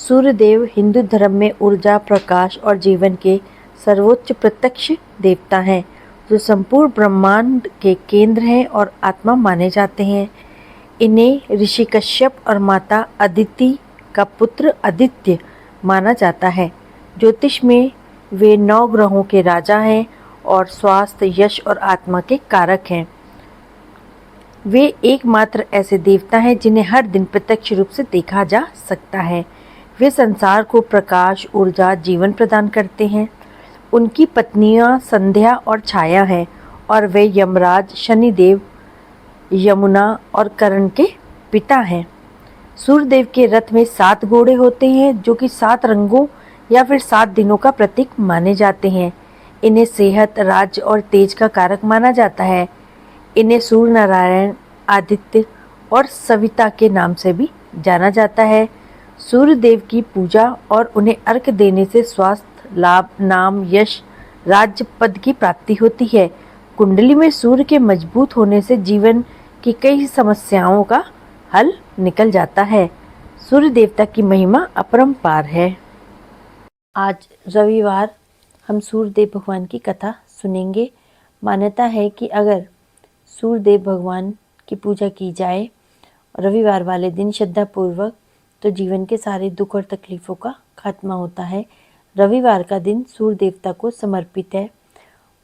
सूर्यदेव हिंदू धर्म में ऊर्जा, प्रकाश और जीवन के सर्वोच्च प्रत्यक्ष देवता हैं, जो संपूर्ण ब्रह्मांड के केंद्र हैं और आत्मा माने जाते हैं। इन्हें ऋषि कश्यप और माता अदिति का पुत्र आदित्य माना जाता है। ज्योतिष में वे 9 ग्रहों के राजा हैं और स्वास्थ्य, यश और आत्मा के कारक हैं। वे एकमात्र ऐसे देवता हैं जिन्हें हर दिन प्रत्यक्ष रूप से देखा जा सकता है। वे संसार को प्रकाश, ऊर्जा, जीवन प्रदान करते हैं। उनकी पत्नियां संध्या और छाया हैं और वे यमराज, शनिदेव, यमुना और करण के पिता हैं। सूर्यदेव के रथ में 7 घोड़े होते हैं, जो कि 7 रंगों या फिर 7 दिनों का प्रतीक माने जाते हैं। इन्हें सेहत, राज्य और तेज का कारक माना जाता है। इन्हें सूर्य नारायण, आदित्य और सविता के नाम से भी जाना जाता है। सूर्य देव की पूजा और उन्हें अर्घ्य देने से स्वास्थ्य, लाभ, नाम, यश, राज्य पद की प्राप्ति होती है। कुंडली में सूर्य के मजबूत होने से जीवन की कई समस्याओं का हल निकल जाता है। सूर्य देवता की महिमा अपरंपार है। आज रविवार हम सूर्यदेव भगवान की कथा सुनेंगे। मान्यता है कि अगर सूर्यदेव भगवान की पूजा की जाए रविवार वाले दिन श्रद्धापूर्वक, तो जीवन के सारे दुख और तकलीफ़ों का खात्मा होता है। रविवार का दिन सूर्य देवता को समर्पित है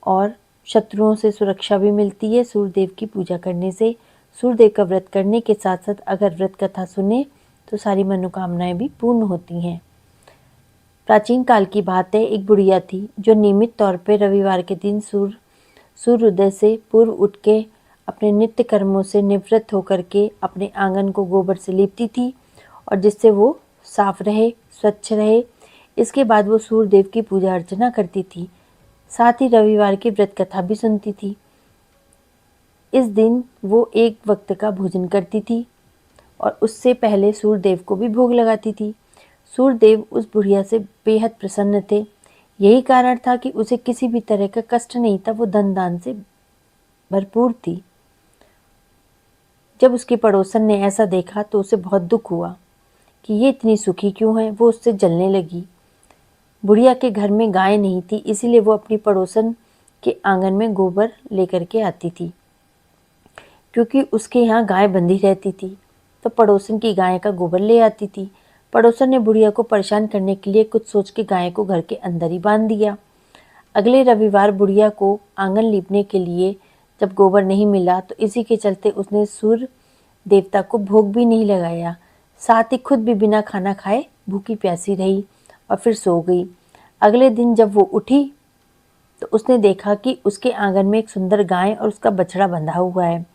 और शत्रुओं से सुरक्षा भी मिलती है सूर्यदेव की पूजा करने से। सूर्यदेव का व्रत करने के साथ साथ अगर व्रत कथा सुने तो सारी मनोकामनाएं भी पूर्ण होती हैं। प्राचीन काल की बात है, एक बुढ़िया थी जो नियमित तौर पर रविवार के दिन सूर्योदय से पूर्व उठ के अपने नित्य कर्मों से निवृत्त होकर के अपने आंगन को गोबर से लीपती थी और जिससे वो साफ रहे, स्वच्छ रहे। इसके बाद वो सूर्यदेव की पूजा अर्चना करती थी, साथ ही रविवार की व्रत कथा भी सुनती थी। इस दिन वो एक वक्त का भोजन करती थी और उससे पहले सूर्यदेव को भी भोग लगाती थी। सूर्यदेव उस बुढ़िया से बेहद प्रसन्न थे। यही कारण था कि उसे किसी भी तरह का कष्ट नहीं था, वो धन दान से भरपूर थी। जब उसकी पड़ोसन ने ऐसा देखा तो उसे बहुत दुख हुआ कि ये इतनी सुखी क्यों है। वो उससे जलने लगी। बुढ़िया के घर में गाय नहीं थी, इसीलिए वो अपनी पड़ोसन के आंगन में गोबर लेकर के आती थी। क्योंकि उसके यहाँ गाय बंधी रहती थी तो पड़ोसन की गाय का गोबर ले आती थी। पड़ोसन ने बुढ़िया को परेशान करने के लिए कुछ सोच के गाय को घर के अंदर ही बांध दिया। अगले रविवार बुढ़िया को आंगन लीपने के लिए जब गोबर नहीं मिला तो इसी के चलते उसने सूर्य देवता को भोग भी नहीं लगाया, साथ ही खुद भी बिना खाना खाए भूखी प्यासी रही और फिर सो गई। अगले दिन जब वो उठी तो उसने देखा कि उसके आंगन में एक सुंदर गाय और उसका बछड़ा बंधा हुआ है।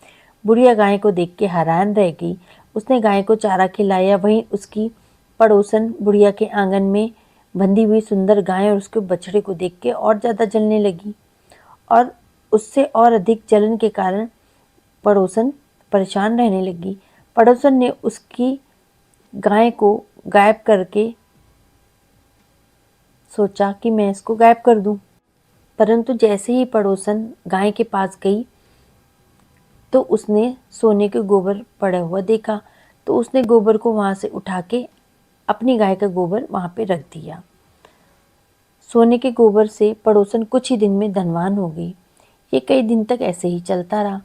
बुढ़िया गाय को देख के हैरान रह गई। उसने गाय को चारा खिलाया। वहीं उसकी पड़ोसन बुढ़िया के आंगन में बंधी हुई सुंदर गाय और उसके बछड़े को देख के और ज़्यादा जलने लगी और उससे और अधिक जलन के कारण पड़ोसन परेशान रहने लगी। पड़ोसन ने उसकी गाय को गायब करके सोचा कि मैं इसको गायब कर दूं, परंतु जैसे ही पड़ोसन गाय के पास गई तो उसने सोने के गोबर पड़ा हुआ देखा, तो उसने गोबर को वहाँ से उठा के अपनी गाय का गोबर वहाँ पे रख दिया। सोने के गोबर से पड़ोसन कुछ ही दिन में धनवान हो गई। ये कई दिन तक ऐसे ही चलता रहा।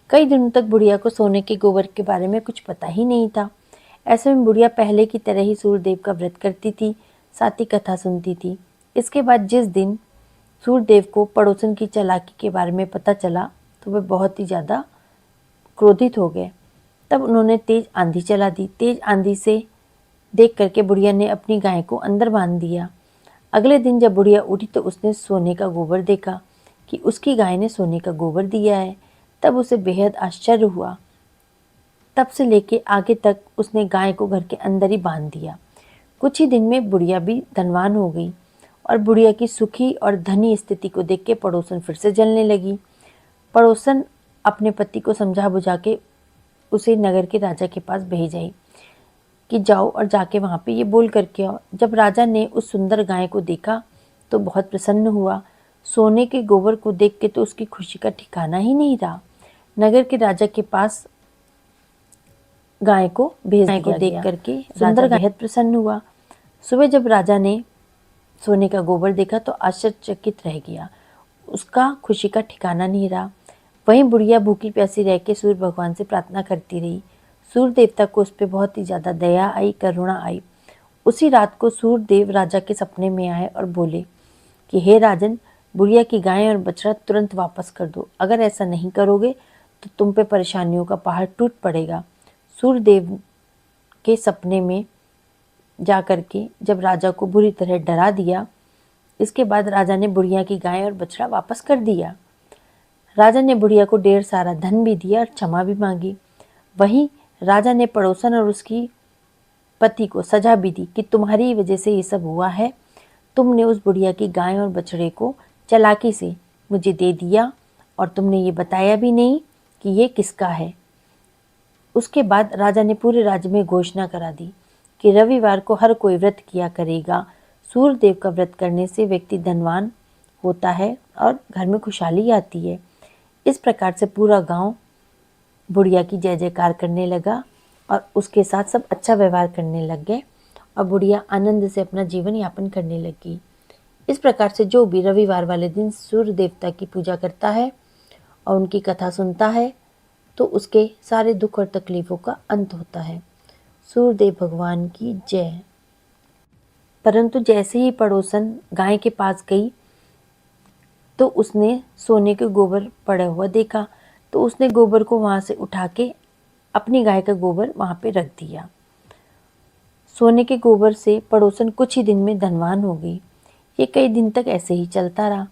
कई दिनों तक बुढ़िया को सोने के गोबर के बारे में कुछ पता ही नहीं था। ऐसे में बुढ़िया पहले की तरह ही सूर्यदेव का व्रत करती थी, साथ ही कथा सुनती थी। इसके बाद जिस दिन सूर्यदेव को पड़ोसन की चालाकी के बारे में पता चला तो वे बहुत ही ज़्यादा क्रोधित हो गए। तब उन्होंने तेज आंधी चला दी। तेज आंधी से देख करके बुढ़िया ने अपनी गाय को अंदर बांध दिया। अगले दिन जब बुढ़िया उठी तो उसने सोने का गोबर देखा कि उसकी गाय ने सोने का गोबर दिया है। तब उसे बेहद आश्चर्य हुआ। तब से लेके आगे तक उसने गाय को घर के अंदर ही बांध दिया। कुछ ही दिन में बुढ़िया भी धनवान हो गई और बुढ़िया की सुखी और धनी स्थिति को देख के पड़ोसन फिर से जलने लगी। पड़ोसन अपने पति को समझा बुझा के उसे नगर के राजा के पास भेज आई कि जाओ और जाके वहाँ पे ये बोल करके आओ। जब राजा ने उस सुंदर गाय को देखा तो बहुत प्रसन्न हुआ। सोने के गोबर को देख के तो उसकी खुशी का ठिकाना ही नहीं रहा। नगर के राजा के पास गाय को भेज दिया गया। देख करके सुंदर गाय बेहद प्रसन्न हुआ। सुबह जब राजा ने सोने का गोबर देखा तो आश्चर्यचकित रह गया। उसका खुशी का ठिकाना नहीं रहा। वहीं बुढ़िया भूखी प्यासी रह के सूर्य भगवान से प्रार्थना करती रही। सूर्य देवता को उस पर बहुत ही ज्यादा दया आई, करुणा आई। उसी रात को सूर्य देव राजा के सपने में आए और बोले कि हे राजन, बुढ़िया की गाय और बछड़ा तुरंत वापस कर दो। अगर ऐसा नहीं करोगे तो तुम पे परेशानियों का पहाड़ टूट पड़ेगा। सूर्य देव के सपने में जा करके जब राजा को बुरी तरह डरा दिया, इसके बाद राजा ने बुढ़िया की गाय और बछड़ा वापस कर दिया। राजा ने बुढ़िया को ढेर सारा धन भी दिया और क्षमा भी मांगी। वहीं राजा ने पड़ोसन और उसकी पति को सजा भी दी कि तुम्हारी वजह से ये सब हुआ है। तुमने उस बुढ़िया की गाय और बछड़े को चालाकी से मुझे दे दिया और तुमने ये बताया भी नहीं कि ये किसका है। उसके बाद राजा ने पूरे राज्य में घोषणा करा दी कि रविवार को हर कोई व्रत किया करेगा। सूर्य देव का व्रत करने से व्यक्ति धनवान होता है और घर में खुशहाली आती है। इस प्रकार से पूरा गांव बुढ़िया की जय जयकार करने लगा और उसके साथ सब अच्छा व्यवहार करने लग गए और बुढ़िया आनंद से अपना जीवन यापन करने लगी। इस प्रकार से जो भी रविवार वाले दिन सूर्य देवता की पूजा करता है और उनकी कथा सुनता है तो उसके सारे दुख और तकलीफों का अंत होता है। सूर्यदेव भगवान की जय। परंतु जैसे ही पड़ोसन गाय के पास गई तो उसने सोने के गोबर पड़ा हुआ देखा, तो उसने गोबर को वहां से उठा के अपनी गाय का गोबर वहां पे रख दिया। सोने के गोबर से पड़ोसन कुछ ही दिन में धनवान हो गई। ये कई दिन तक ऐसे ही चलता रहा।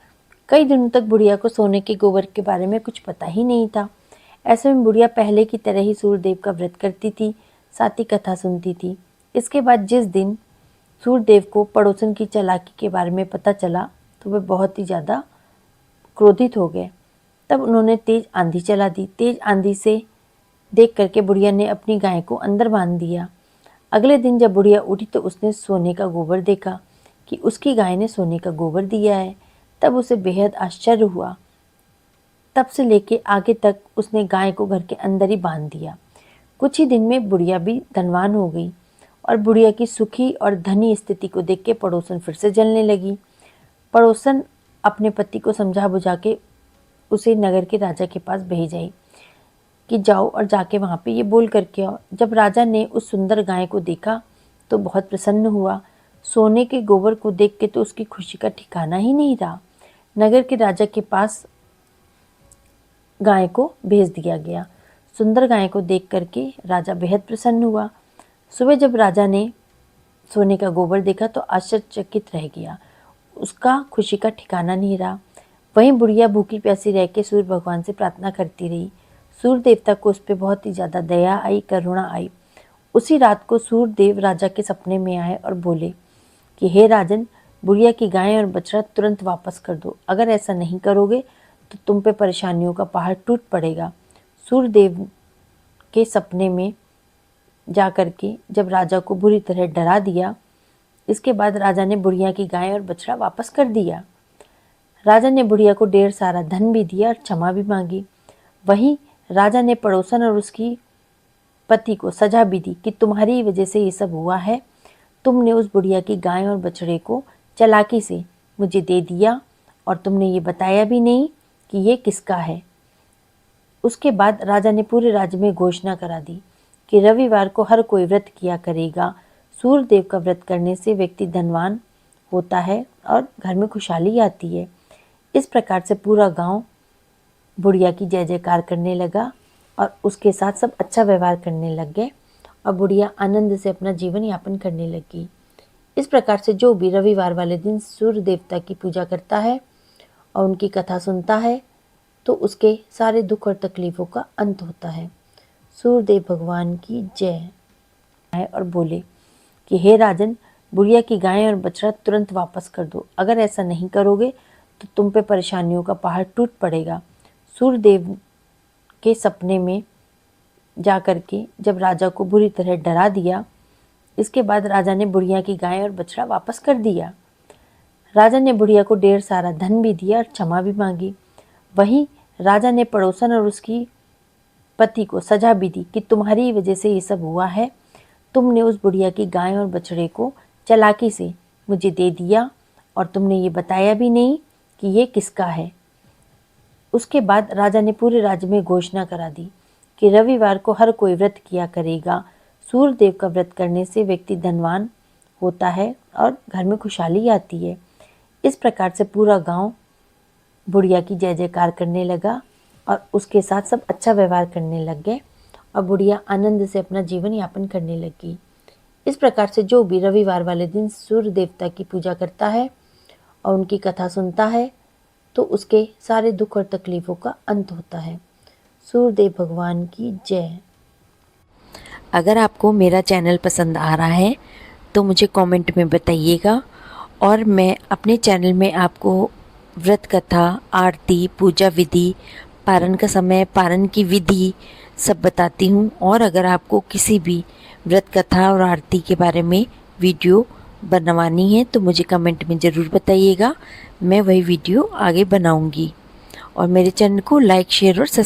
कई दिनों तक बुढ़िया को सोने के गोबर के बारे में कुछ पता ही नहीं था। ऐसे में बुढ़िया पहले की तरह ही सूर्यदेव का व्रत करती थी, साथ ही कथा सुनती थी। इसके बाद जिस दिन सूर्यदेव को पड़ोसन की चालाकी के बारे में पता चला तो वे बहुत ही ज़्यादा क्रोधित हो गए। तब उन्होंने तेज आंधी चला दी। तेज आंधी से देख करके बुढ़िया ने अपनी गाय को अंदर बांध दिया। अगले दिन जब बुढ़िया उठी तो उसने सोने का गोबर देखा कि उसकी गाय ने सोने का गोबर दिया है। तब उसे बेहद आश्चर्य हुआ। तब से लेके आगे तक उसने गाय को घर के अंदर ही बांध दिया। कुछ ही दिन में बुढ़िया भी धनवान हो गई और बुढ़िया की सुखी और धनी स्थिति को देख के पड़ोसन फिर से जलने लगी। पड़ोसन अपने पति को समझा बुझा के उसे नगर के राजा के पास भेज आई कि जाओ और जाके वहाँ पे ये बोल करके आओ। जब राजा ने उस सुंदर गाय को देखा तो बहुत प्रसन्न हुआ। सोने के गोबर को देख के तो उसकी खुशी का ठिकाना ही नहीं रहा। नगर के राजा के पास गाय को भेज दिया गया। सुंदर गाय को देख करके राजा बेहद प्रसन्न हुआ। सुबह जब राजा ने सोने का गोबर देखा तो आश्चर्यचकित रह गया। उसका खुशी का ठिकाना नहीं रहा। वहीं बुढ़िया भूखी प्यासी रह के सूर्य भगवान से प्रार्थना करती रही। सूर्य देवता को उस पर बहुत ही ज़्यादा दया आई, करुणा आई। उसी रात को सूर्य देव राजा के सपने में आए और बोले कि हे राजन, बुढ़िया की गाय और बछड़ा तुरंत वापस कर दो। अगर ऐसा नहीं करोगे तो तुम पे परेशानियों का पहाड़ टूट पड़ेगा। सूर्य देव के सपने में जा करके जब राजा को बुरी तरह डरा दिया, इसके बाद राजा ने बुढ़िया की गाय और बछड़ा वापस कर दिया। राजा ने बुढ़िया को ढेर सारा धन भी दिया और क्षमा भी मांगी। वहीं राजा ने पड़ोसन और उसकी पति को सजा भी दी कि तुम्हारी वजह से ये सब हुआ है। तुमने उस बुढ़िया की गाय और बछड़े को चालाकी से मुझे दे दिया और तुमने ये बताया भी नहीं कि ये किसका है। उसके बाद राजा ने पूरे राज्य में घोषणा करा दी कि रविवार को हर कोई व्रत किया करेगा। सूर्य देव का व्रत करने से व्यक्ति धनवान होता है और घर में खुशहाली आती है। इस प्रकार से पूरा गांव बुढ़िया की जय जयकार करने लगा और उसके साथ सब अच्छा व्यवहार करने लग गए और बुढ़िया आनंद से अपना जीवन यापन करने लगी। इस प्रकार से जो भी रविवार वाले दिन सूर्य देवता की पूजा करता है और उनकी कथा सुनता है तो उसके सारे दुख और तकलीफों का अंत होता है। सूर्यदेव भगवान की जय। और बोले कि हे राजन, बुढ़िया की गाय और बछड़ा तुरंत वापस कर दो। अगर ऐसा नहीं करोगे तो तुम पे परेशानियों का पहाड़ टूट पड़ेगा। सूर्यदेव के सपने में जा करके जब राजा को बुरी तरह डरा दिया, इसके बाद राजा ने बुढ़िया की गाय और बछड़ा वापस कर दिया। राजा ने बुढ़िया को ढेर सारा धन भी दिया और क्षमा भी मांगी। वहीं राजा ने पड़ोसन और उसकी पति को सजा भी दी कि तुम्हारी वजह से ये सब हुआ है। तुमने उस बुढ़िया की गाय और बछड़े को चालाकी से मुझे दे दिया और तुमने ये बताया भी नहीं कि ये किसका है। उसके बाद राजा ने पूरे राज्य में घोषणा करा दी कि रविवार को हर कोई व्रत किया करेगा। सूर्यदेव का व्रत करने से व्यक्ति धनवान होता है और घर में खुशहाली आती है। इस प्रकार से पूरा गांव बुढ़िया की जय जयकार करने लगा और उसके साथ सब अच्छा व्यवहार करने लग गए और बुढ़िया आनंद से अपना जीवन यापन करने लगी। इस प्रकार से जो भी रविवार वाले दिन सूर्य देवता की पूजा करता है और उनकी कथा सुनता है तो उसके सारे दुख और तकलीफ़ों का अंत होता है। सूर्यदेव भगवान की जय। अगर आपको मेरा चैनल पसंद आ रहा है तो मुझे कमेंट में बताइएगा और मैं अपने चैनल में आपको व्रत कथा, आरती, पूजा विधि, पारण का समय, पारण की विधि सब बताती हूँ। और अगर आपको किसी भी व्रत कथा और आरती के बारे में वीडियो बनवानी है तो मुझे कमेंट में ज़रूर बताइएगा, मैं वही वीडियो आगे बनाऊँगी। और मेरे चैनल को लाइक, शेयर और सब्सक्राइब